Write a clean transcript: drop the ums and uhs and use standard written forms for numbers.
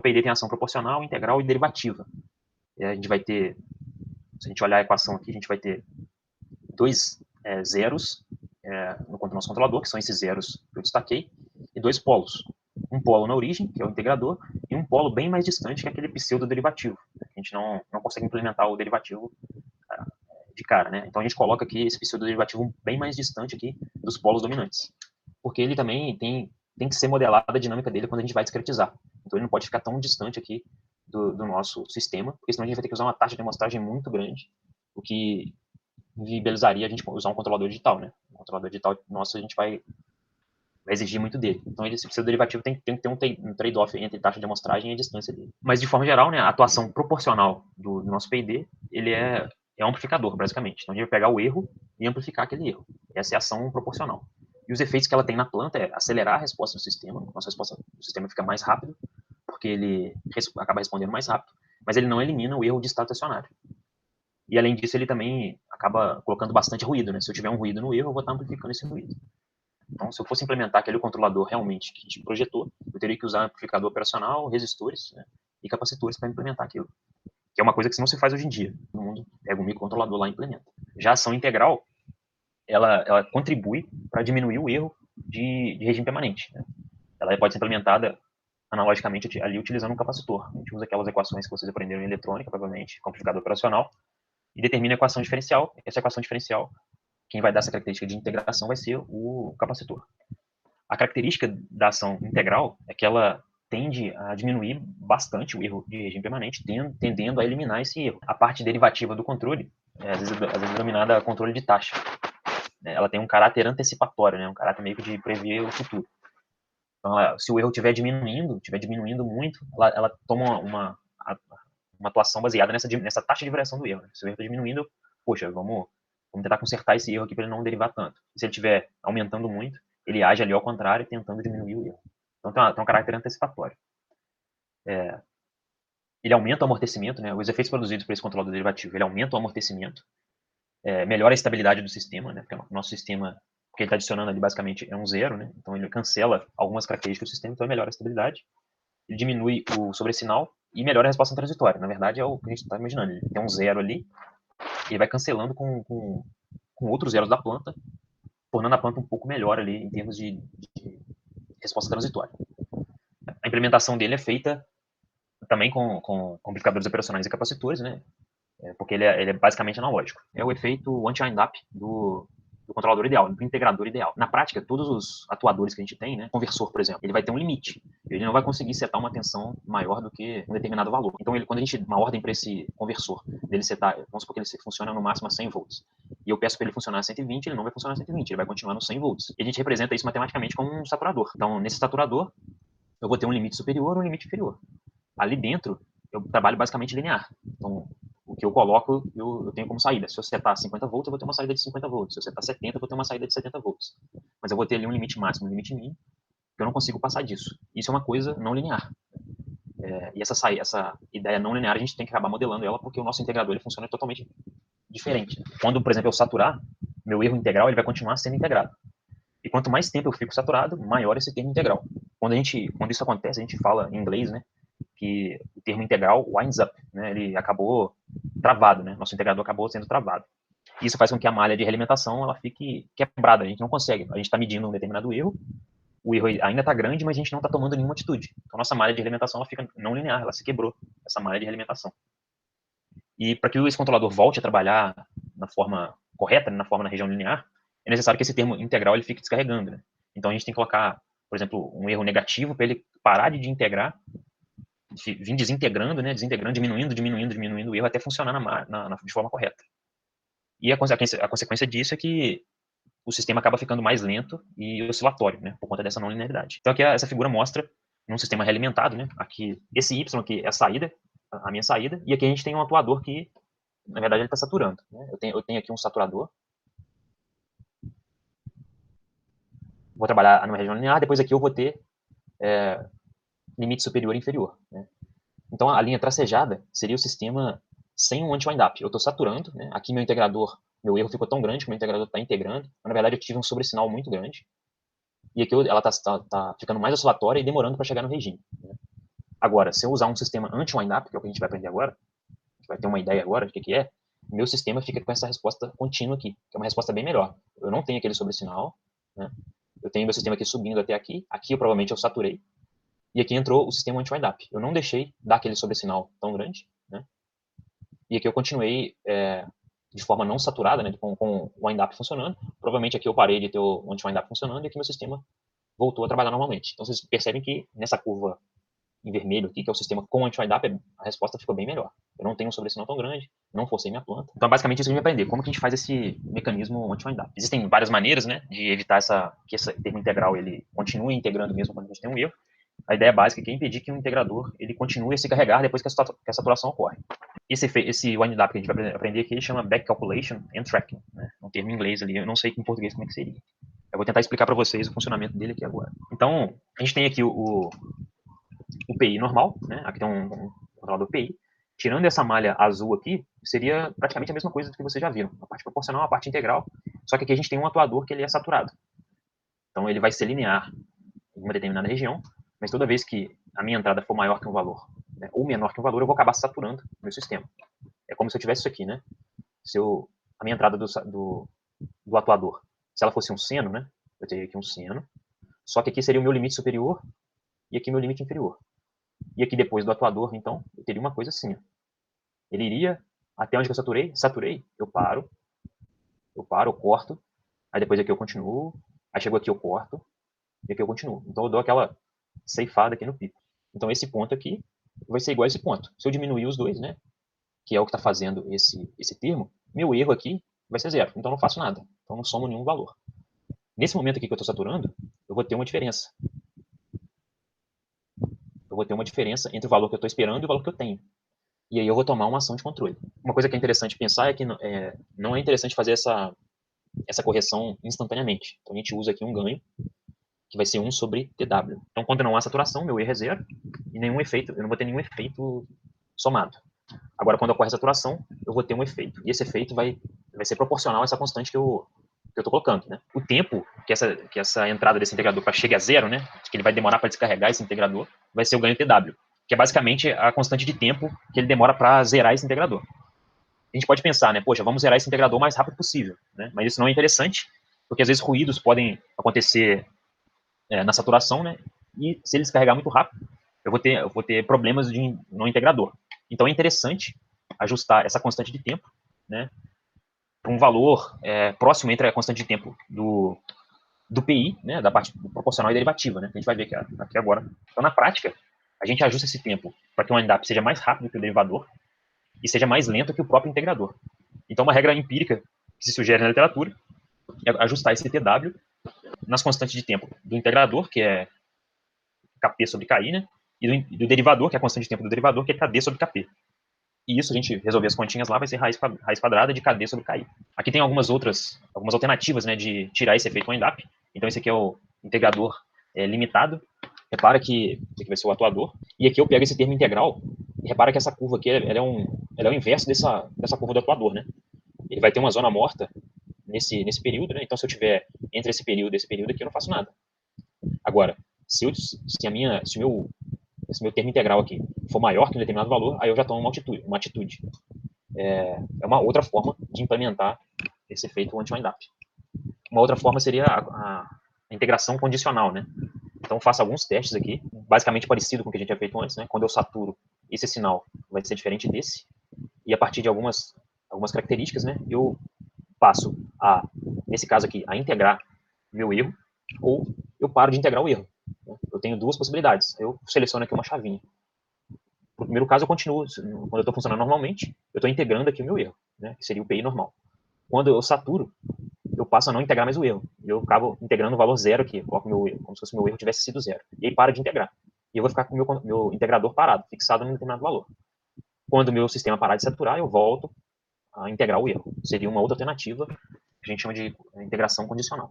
PID tem ação proporcional, integral e derivativa. A gente vai ter, se a gente olhar a equação aqui, a gente vai ter dois zeros no nosso controlador, que são esses zeros que eu destaquei, e dois polos. Um polo na origem, que é o integrador, e um polo bem mais distante, que é aquele pseudo-derivativo. A gente não consegue implementar o derivativo de cara, né? Então a gente coloca aqui esse pseudo-derivativo bem mais distante aqui dos polos dominantes. Porque ele também tem que ser modelada a dinâmica dele quando a gente vai discretizar. Então ele não pode ficar tão distante aqui do nosso sistema, porque senão a gente vai ter que usar uma taxa de amostragem muito grande, o que viabilizaria a gente usar um controlador digital, né? Um controlador digital nosso a gente vai exigir muito dele. Então esse pseudo-derivativo tem que ter um trade-off entre taxa de amostragem e a distância dele. Mas de forma geral, né, a atuação proporcional do nosso PID, ele é um amplificador, basicamente. Então a gente vai pegar o erro e amplificar aquele erro. Essa é a ação proporcional. E os efeitos que ela tem na planta é acelerar a resposta do sistema. Nossa resposta do sistema fica mais rápido, porque ele acaba respondendo mais rápido, mas ele não elimina o erro de estado estacionário. E além disso, ele também acaba colocando bastante ruído, né? Se eu tiver um ruído no erro, eu vou estar amplificando esse ruído. Então, se eu fosse implementar aquele controlador realmente que a gente projetou, eu teria que usar amplificador operacional, resistores, né, e capacitores para implementar aquilo. Que é uma coisa que não se faz hoje em dia. No mundo, pega um microcontrolador lá e implementa. Já a ação integral, ela contribui para diminuir o erro de regime permanente. Né? Ela pode ser implementada analogicamente ali utilizando um capacitor. A gente usa aquelas equações que vocês aprenderam em eletrônica, provavelmente, com amplificador operacional, e determina a equação diferencial. Essa equação diferencial, quem vai dar essa característica de integração vai ser o capacitor. A característica da ação integral é que ela tende a diminuir bastante o erro de regime permanente, tendendo a eliminar esse erro. A parte derivativa do controle, às vezes denominada controle de taxa, ela tem um caráter antecipatório, né, um caráter meio que de prever o futuro. Então, se o erro estiver diminuindo muito, ela toma uma atuação baseada nessa taxa de variação do erro. Né? Se o erro está diminuindo, poxa, vamos tentar consertar esse erro aqui para ele não derivar tanto. E se ele estiver aumentando muito, ele age ali ao contrário, tentando diminuir o erro. Então tem um caráter antecipatório. Ele aumenta o amortecimento, né? Os efeitos produzidos por esse controlador derivativo, ele aumenta o amortecimento, melhora a estabilidade do sistema, né? Porque o nosso sistema, que ele está adicionando ali basicamente é um zero, né? Então ele cancela algumas características do sistema, então ele melhora a estabilidade. Ele diminui o sobressinal e melhora a resposta transitória. Na verdade, é o que a gente está imaginando. Ele tem um zero ali, e ele vai cancelando com outros zeros da planta, tornando a planta um pouco melhor ali em termos de resposta transitória. A implementação dele é feita também com amplificadores operacionais e capacitores, né? Porque ele é basicamente analógico. É o efeito anti-wind-up do controlador ideal, do integrador ideal. Na prática, todos os atuadores que a gente tem, né, conversor, por exemplo, ele vai ter um limite. Ele não vai conseguir setar uma tensão maior do que um determinado valor. Então, quando a gente uma ordem para esse conversor, dele setar, vamos supor que ele funciona no máximo a 100 volts, e eu peço para ele funcionar a 120, ele não vai funcionar a 120, ele vai continuar no 100 volts. E a gente representa isso matematicamente como um saturador. Então, nesse saturador, eu vou ter um limite superior e um limite inferior. Ali dentro, eu trabalho basicamente linear. Então, o que eu coloco, eu tenho como saída. Se eu setar 50 volts, eu vou ter uma saída de 50 volts. Se eu setar 70, eu vou ter uma saída de 70 volts. Mas eu vou ter ali um limite máximo, um limite mínimo, que eu não consigo passar disso. Isso é uma coisa não linear. E essa ideia não linear, a gente tem que acabar modelando ela, porque o nosso integrador ele funciona totalmente diferente. Quando, por exemplo, eu saturar, meu erro integral ele vai continuar sendo integrado. E quanto mais tempo eu fico saturado, maior esse termo integral. Quando isso acontece, a gente fala em inglês, né, que o termo integral winds up, né, ele acabou travado, né, nosso integrador acabou sendo travado. Isso faz com que a malha de realimentação ela fique quebrada, a gente não consegue, a gente está medindo um determinado erro, o erro ainda está grande, mas a gente não está tomando nenhuma atitude. Então, nossa malha de realimentação ela fica não linear, ela se quebrou, essa malha de realimentação. E para que esse controlador volte a trabalhar na forma correta, na região linear, é necessário que esse termo integral ele fique descarregando. Né? Então a gente tem que colocar, por exemplo, um erro negativo para ele parar de integrar, vir desintegrando, né, diminuindo o erro até funcionar de forma correta. E a consequência disso é que o sistema acaba ficando mais lento e oscilatório, né, por conta dessa não linearidade. Então aqui essa figura mostra num sistema realimentado, né, aqui esse Y aqui é a saída, a minha saída, e aqui a gente tem um atuador que na verdade ele está saturando. Né? Eu tenho aqui um saturador. Vou trabalhar numa região linear, depois aqui eu vou ter limite superior e inferior. Né? Então a linha tracejada seria o sistema sem um anti-wind-up. Eu estou saturando, né? Aqui meu erro ficou tão grande que meu integrador está integrando, mas na verdade eu tive um sobressinal muito grande. E aqui ela está ficando mais oscilatória e demorando para chegar no regime. Né? Agora, se eu usar um sistema anti-windup, que é o que a gente vai aprender agora, a gente vai ter uma ideia agora do que é, meu sistema fica com essa resposta contínua aqui, que é uma resposta bem melhor. Eu não tenho aquele sobressinal, né? Eu tenho meu sistema aqui subindo até aqui, aqui eu provavelmente eu saturei, e aqui entrou o sistema anti-windup. Eu não deixei dar aquele sobressinal tão grande, né? E aqui eu continuei de forma não saturada, né, com o windup funcionando. Provavelmente aqui eu parei de ter o anti-windup funcionando e aqui meu sistema voltou a trabalhar normalmente. Então vocês percebem que nessa curva em vermelho aqui, que é o sistema com anti-windup, a resposta ficou bem melhor. Eu não tenho um sobressinal tão grande, não forcei minha planta. Então, basicamente, isso que a gente vai aprender. Como que a gente faz esse mecanismo anti-windup? Existem várias maneiras, né, de evitar que esse termo integral ele continue integrando mesmo quando a gente tem um erro. A ideia básica é impedir que o integrador ele continue a se carregar depois que a saturação ocorre. Esse windup que a gente vai aprender aqui, ele chama back calculation and tracking, né? Um termo em inglês ali, eu não sei em português como é que seria. Eu vou tentar explicar para vocês o funcionamento dele aqui agora. Então, a gente tem aqui o PI normal, né? Aqui tem um controlador PI. Tirando essa malha azul aqui, seria praticamente a mesma coisa do que vocês já viram. A parte proporcional, a parte integral, só que aqui a gente tem um atuador que ele é saturado. Então ele vai ser linear em uma determinada região, mas toda vez que a minha entrada for maior que um valor, né, ou menor que um valor, eu vou acabar saturando o meu sistema. É como se eu tivesse isso aqui, né? A minha entrada do atuador, se ela fosse um seno, né? Eu teria aqui um seno, só que aqui seria o meu limite superior e aqui meu limite inferior. E aqui depois do atuador, então, eu teria uma coisa assim. Ó. Ele iria até onde que eu saturei, eu paro, eu corto, aí depois aqui eu continuo, aí chegou aqui eu corto, e aqui eu continuo. Então eu dou aquela ceifada aqui no pico. Então esse ponto aqui vai ser igual a esse ponto. Se eu diminuir os dois, né, que é o que está fazendo esse termo, meu erro aqui vai ser zero. Então eu não faço nada. Então eu não somo nenhum valor. Nesse momento aqui que eu estou saturando, eu vou ter uma diferença. Eu vou ter uma diferença entre o valor que eu estou esperando e o valor que eu tenho. E aí eu vou tomar uma ação de controle. Uma coisa que é interessante pensar é que não é interessante fazer essa correção instantaneamente. Então a gente usa aqui um ganho, que vai ser 1 sobre TW. Então quando não há saturação, meu erro é zero, e nenhum efeito, eu não vou ter nenhum efeito somado. Agora, quando ocorre a saturação, eu vou ter um efeito. E esse efeito vai ser proporcional a essa constante que eu estou colocando. Né? O tempo que essa entrada desse integrador chegue a zero, né, que ele vai demorar para descarregar esse integrador, vai ser o ganho TW, que é basicamente a constante de tempo que ele demora para zerar esse integrador. A gente pode pensar, né, poxa, vamos zerar esse integrador o mais rápido possível. Né? Mas isso não é interessante, porque às vezes ruídos podem acontecer na saturação, né, e se ele descarregar muito rápido, eu vou ter problemas no integrador. Então é interessante ajustar essa constante de tempo, né, para um valor próximo entre a constante de tempo do PI, né, da parte proporcional e derivativa, né, que a gente vai ver aqui agora. Então, na prática, a gente ajusta esse tempo para que o windup seja mais rápido que o derivador e seja mais lento que o próprio integrador. Então, uma regra empírica que se sugere na literatura é ajustar esse TW nas constantes de tempo do integrador, que é Kp sobre Ki, né, e do derivador, que é a constante de tempo do derivador, que é Kd sobre Kp. E isso, a gente resolver as continhas lá, vai ser raiz quadrada de Kd sobre Ki. Aqui tem algumas alternativas, né, de tirar esse efeito windup. Então esse aqui é o integrador limitado. Repara que esse aqui vai ser o atuador. E aqui eu pego esse termo integral. E repara que essa curva aqui ela é o inverso dessa curva do atuador. Né? Ele vai ter uma zona morta nesse período. Né? Então se eu tiver entre esse período e esse período aqui, eu não faço nada. Agora, se esse meu termo integral aqui for maior que um determinado valor, aí eu já tomo uma atitude. É uma outra forma de implementar esse efeito anti-windup. Uma outra forma seria a integração condicional, né? Então, faço alguns testes aqui, basicamente parecido com o que a gente tinha feito antes, né? Quando eu saturo, esse sinal vai ser diferente desse, e a partir de algumas características, né, eu passo nesse caso aqui, a integrar meu erro, ou eu paro de integrar o erro. Eu tenho duas possibilidades. Eu seleciono aqui uma chavinha. No primeiro caso, eu continuo, quando eu estou funcionando normalmente, eu estou integrando aqui o meu erro, né, que seria o PI normal. Quando eu saturo, eu passo a não integrar mais o erro. Eu acabo integrando o valor zero aqui, coloco meu erro, como se fosse meu erro tivesse sido zero. E aí para de integrar. E eu vou ficar com o meu integrador parado, fixado em um determinado valor. Quando o meu sistema parar de saturar, eu volto a integrar o erro. Seria uma outra alternativa que a gente chama de integração condicional.